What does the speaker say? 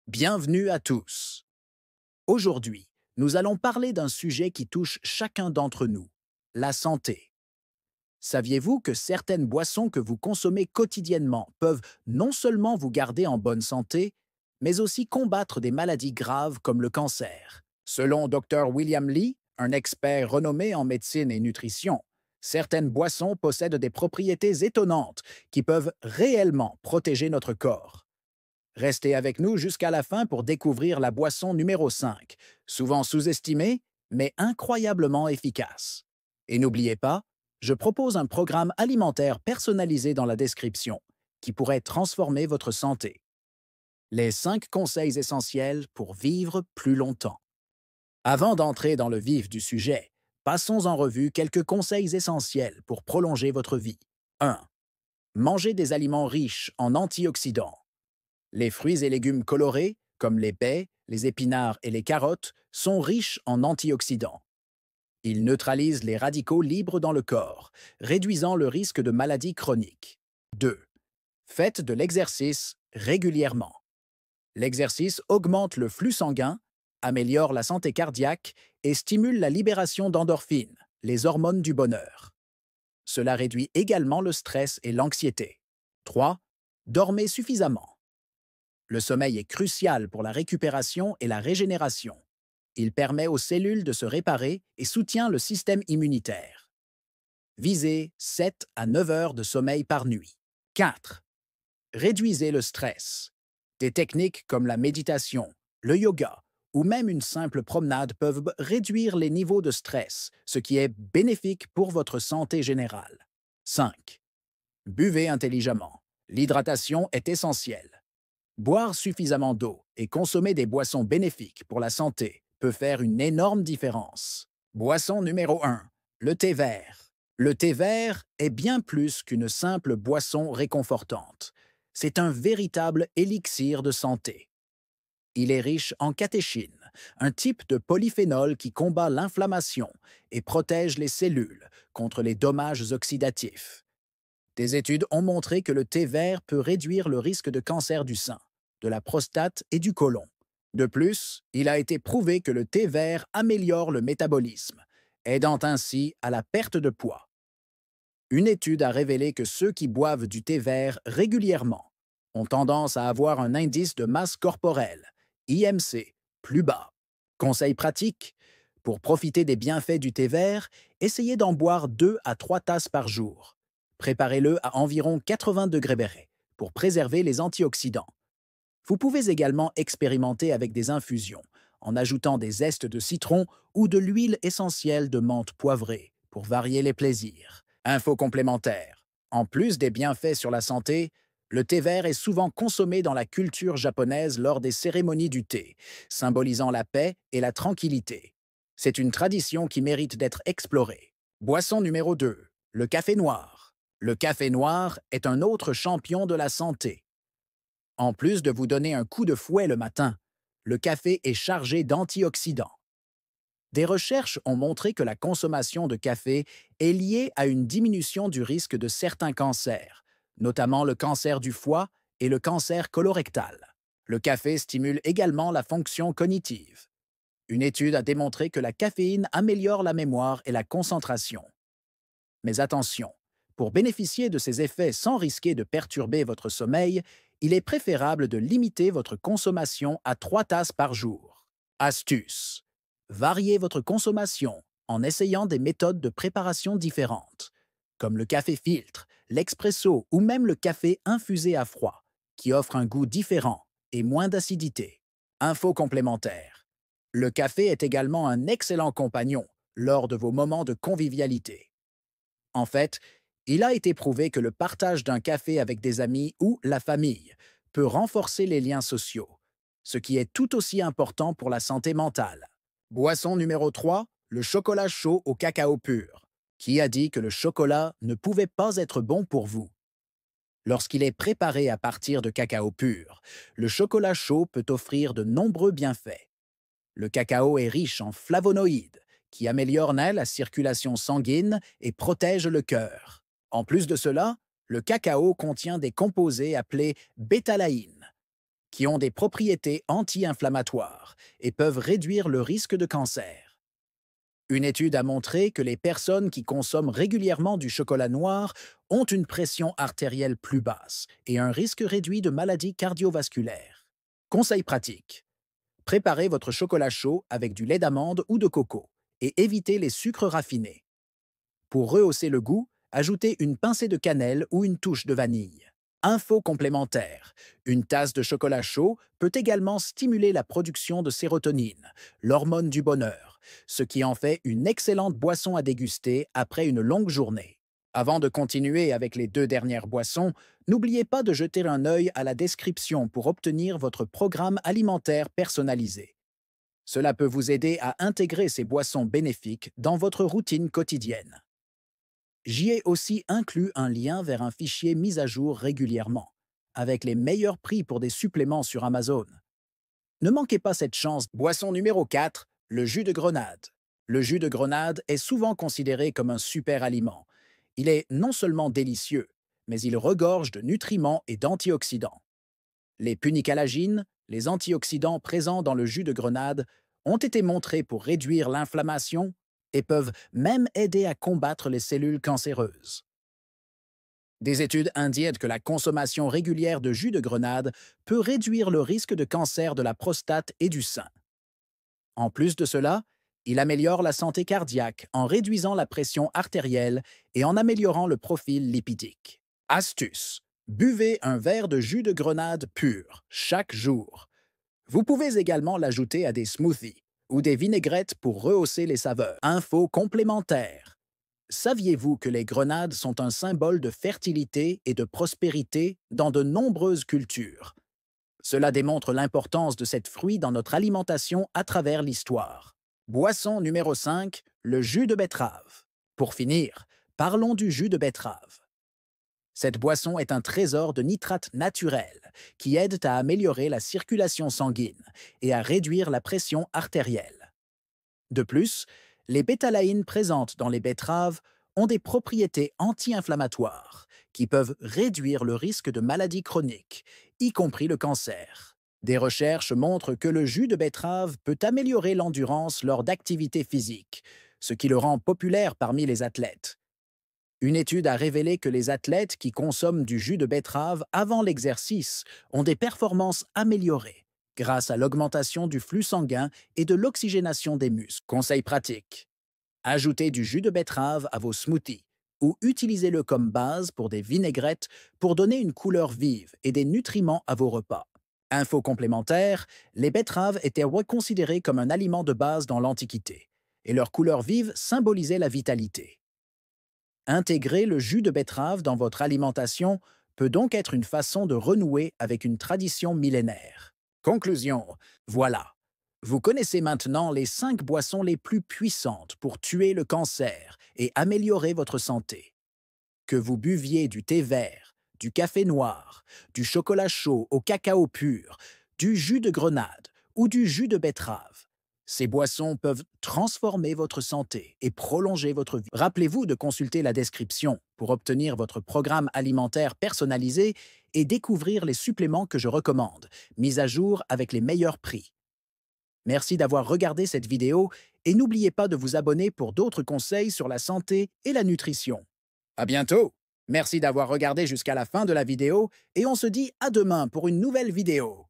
Bienvenue à tous. Aujourd'hui, nous allons parler d'un sujet qui touche chacun d'entre nous, la santé. Saviez-vous que certaines boissons que vous consommez quotidiennement peuvent non seulement vous garder en bonne santé, mais aussi combattre des maladies graves comme le cancer? Selon Dr. William Lee, un expert renommé en médecine et nutrition, certaines boissons possèdent des propriétés étonnantes qui peuvent réellement protéger notre corps. Restez avec nous jusqu'à la fin pour découvrir la boisson numéro 5, souvent sous-estimée, mais incroyablement efficace. Et n'oubliez pas, je propose un programme alimentaire personnalisé dans la description qui pourrait transformer votre santé. Les 5 conseils essentiels pour vivre plus longtemps. Avant d'entrer dans le vif du sujet, passons en revue quelques conseils essentiels pour prolonger votre vie. 1. Mangez des aliments riches en antioxydants. Les fruits et légumes colorés, comme les baies, les épinards et les carottes, sont riches en antioxydants. Ils neutralisent les radicaux libres dans le corps, réduisant le risque de maladies chroniques. 2. Faites de l'exercice régulièrement. L'exercice augmente le flux sanguin, améliore la santé cardiaque et stimule la libération d'endorphines, les hormones du bonheur. Cela réduit également le stress et l'anxiété. 3. Dormez suffisamment. Le sommeil est crucial pour la récupération et la régénération. Il permet aux cellules de se réparer et soutient le système immunitaire. Visez 7 à 9 heures de sommeil par nuit. 4. Réduisez le stress. Des techniques comme la méditation, le yoga ou même une simple promenade peuvent réduire les niveaux de stress, ce qui est bénéfique pour votre santé générale. 5. Buvez intelligemment. L'hydratation est essentielle. Boire suffisamment d'eau et consommer des boissons bénéfiques pour la santé peut faire une énorme différence. Boisson numéro 1. Le thé vert. Le thé vert est bien plus qu'une simple boisson réconfortante. C'est un véritable élixir de santé. Il est riche en catéchine, un type de polyphénol qui combat l'inflammation et protège les cellules contre les dommages oxydatifs. Des études ont montré que le thé vert peut réduire le risque de cancer du sein, de la prostate et du côlon. De plus, il a été prouvé que le thé vert améliore le métabolisme, aidant ainsi à la perte de poids. Une étude a révélé que ceux qui boivent du thé vert régulièrement ont tendance à avoir un indice de masse corporelle, IMC, plus bas. Conseil pratique, pour profiter des bienfaits du thé vert, essayez d'en boire 2 à 3 tasses par jour. Préparez-le à environ 80 degrés Celsius pour préserver les antioxydants. Vous pouvez également expérimenter avec des infusions, en ajoutant des zestes de citron ou de l'huile essentielle de menthe poivrée pour varier les plaisirs. Info complémentaire. En plus des bienfaits sur la santé, le thé vert est souvent consommé dans la culture japonaise lors des cérémonies du thé, symbolisant la paix et la tranquillité. C'est une tradition qui mérite d'être explorée. Boisson numéro 2. Le café noir. Le café noir est un autre champion de la santé. En plus de vous donner un coup de fouet le matin, le café est chargé d'antioxydants. Des recherches ont montré que la consommation de café est liée à une diminution du risque de certains cancers, notamment le cancer du foie et le cancer colorectal. Le café stimule également la fonction cognitive. Une étude a démontré que la caféine améliore la mémoire et la concentration. Mais attention, pour bénéficier de ces effets sans risquer de perturber votre sommeil, il est préférable de limiter votre consommation à 3 tasses par jour. Astuce. Variez votre consommation en essayant des méthodes de préparation différentes, comme le café filtre, l'expresso ou même le café infusé à froid, qui offre un goût différent et moins d'acidité. Info complémentaire. Le café est également un excellent compagnon lors de vos moments de convivialité. En fait, il a été prouvé que le partage d'un café avec des amis ou la famille peut renforcer les liens sociaux, ce qui est tout aussi important pour la santé mentale. Boisson numéro 3, le chocolat chaud au cacao pur. Qui a dit que le chocolat ne pouvait pas être bon pour vous? Lorsqu'il est préparé à partir de cacao pur, le chocolat chaud peut offrir de nombreux bienfaits. Le cacao est riche en flavonoïdes, qui améliorent la circulation sanguine et protègent le cœur. En plus de cela, le cacao contient des composés appelés bétalaïnes, qui ont des propriétés anti-inflammatoires et peuvent réduire le risque de cancer. Une étude a montré que les personnes qui consomment régulièrement du chocolat noir ont une pression artérielle plus basse et un risque réduit de maladies cardiovasculaires. Conseil pratique. Préparez votre chocolat chaud avec du lait d'amande ou de coco et évitez les sucres raffinés. Pour rehausser le goût, ajoutez une pincée de cannelle ou une touche de vanille. Info complémentaire. Une tasse de chocolat chaud peut également stimuler la production de sérotonine, l'hormone du bonheur, ce qui en fait une excellente boisson à déguster après une longue journée. Avant de continuer avec les 2 dernières boissons, n'oubliez pas de jeter un œil à la description pour obtenir votre programme alimentaire personnalisé. Cela peut vous aider à intégrer ces boissons bénéfiques dans votre routine quotidienne. J'y ai aussi inclus un lien vers un fichier mis à jour régulièrement, avec les meilleurs prix pour des suppléments sur Amazon. Ne manquez pas cette chance. Boisson numéro 4, le jus de grenade. Le jus de grenade est souvent considéré comme un super aliment. Il est non seulement délicieux, mais il regorge de nutriments et d'antioxydants. Les punicalagines, les antioxydants présents dans le jus de grenade, ont été montrés pour réduire l'inflammation et peuvent même aider à combattre les cellules cancéreuses. Des études indiquent que la consommation régulière de jus de grenade peut réduire le risque de cancer de la prostate et du sein. En plus de cela, il améliore la santé cardiaque en réduisant la pression artérielle et en améliorant le profil lipidique. Astuce. Buvez un verre de jus de grenade pur chaque jour. Vous pouvez également l'ajouter à des smoothies ou des vinaigrettes pour rehausser les saveurs. Info complémentaire. Saviez-vous que les grenades sont un symbole de fertilité et de prospérité dans de nombreuses cultures? Cela démontre l'importance de cette fruit dans notre alimentation à travers l'histoire. Boisson numéro 5, le jus de betterave. Pour finir, parlons du jus de betterave. Cette boisson est un trésor de nitrates naturels qui aident à améliorer la circulation sanguine et à réduire la pression artérielle. De plus, les bétalaïnes présentes dans les betteraves ont des propriétés anti-inflammatoires qui peuvent réduire le risque de maladies chroniques, y compris le cancer. Des recherches montrent que le jus de betterave peut améliorer l'endurance lors d'activités physiques, ce qui le rend populaire parmi les athlètes. Une étude a révélé que les athlètes qui consomment du jus de betterave avant l'exercice ont des performances améliorées grâce à l'augmentation du flux sanguin et de l'oxygénation des muscles. Conseil pratique. Ajoutez du jus de betterave à vos smoothies ou utilisez-le comme base pour des vinaigrettes pour donner une couleur vive et des nutriments à vos repas. Info complémentaire, les betteraves étaient reconsidérées comme un aliment de base dans l'Antiquité et leur couleur vive symbolisait la vitalité. Intégrer le jus de betterave dans votre alimentation peut donc être une façon de renouer avec une tradition millénaire. Conclusion, voilà. Vous connaissez maintenant les 5 boissons les plus puissantes pour tuer le cancer et améliorer votre santé. Que vous buviez du thé vert, du café noir, du chocolat chaud au cacao pur, du jus de grenade ou du jus de betterave, ces boissons peuvent transformer votre santé et prolonger votre vie. Rappelez-vous de consulter la description pour obtenir votre programme alimentaire personnalisé et découvrir les suppléments que je recommande, mis à jour avec les meilleurs prix. Merci d'avoir regardé cette vidéo et n'oubliez pas de vous abonner pour d'autres conseils sur la santé et la nutrition. À bientôt! Merci d'avoir regardé jusqu'à la fin de la vidéo et on se dit à demain pour une nouvelle vidéo.